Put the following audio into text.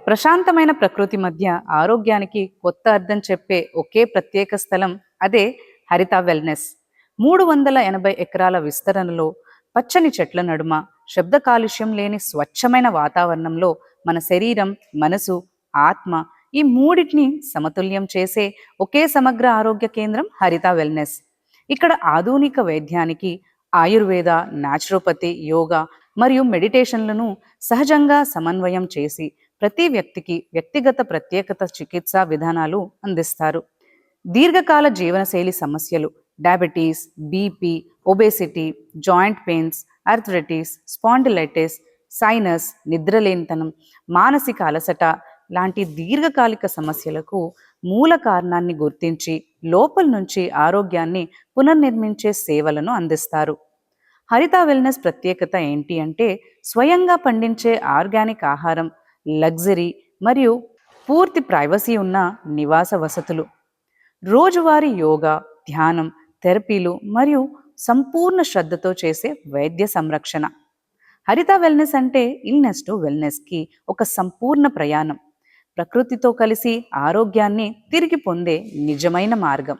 ప్రశాంతమైన ప్రకృతి మధ్య ఆరోగ్యానికి కొత్త అర్థం చెప్పే ఒకే ప్రత్యేక స్థలం అదే హరిత వెల్నెస్. 380 ఎకరాల విస్తరణలో, పచ్చని చెట్ల నడుమ, శబ్ద కాలుష్యం లేని స్వచ్ఛమైన వాతావరణంలో మన శరీరం, మనసు, ఆత్మ ఈ మూడింటిని సమతుల్యం చేసే ఒకే సమగ్ర ఆరోగ్య కేంద్రం హరిత వెల్నెస్. ఇక్కడ ఆధునిక వైద్యానికి ఆయుర్వేద, నాచురోపతి, యోగా మరియు మెడిటేషన్లను సహజంగా సమన్వయం చేసి ప్రతి వ్యక్తికి వ్యక్తిగత ప్రత్యేకత చికిత్సా విధానాలు అందిస్తారు. దీర్ఘకాల జీవనశైలి సమస్యలు, diabetes, BP, obesity, joint pains, arthritis, spondylitis, sinus, నిద్రలేనితనం, మానసిక అలసట లాంటి దీర్ఘకాలిక సమస్యలకు మూల కారణాన్ని గుర్తించి లోపల నుంచి ఆరోగ్యాన్ని పునర్నిర్మించే సేవలను అందిస్తారు. హరిత వెల్నెస్ ప్రత్యేకత ఏంటి అంటే స్వయంగా పండించే ఆర్గానిక్ ఆహారం, లగ్జరీ మరియు పూర్తి ప్రైవసీ ఉన్న నివాస వసతులు, రోజువారీ యోగా, ధ్యానం, థెరపీలు మరియు సంపూర్ణ శ్రద్ధతో చేసే వైద్య సంరక్షణ. హరిత వెల్నెస్ అంటే ఇల్నెస్ టు వెల్నెస్కి ఒక సంపూర్ణ ప్రయాణం, ప్రకృతితో కలిసి ఆరోగ్యాన్ని తిరిగి పొందే నిజమైన మార్గం.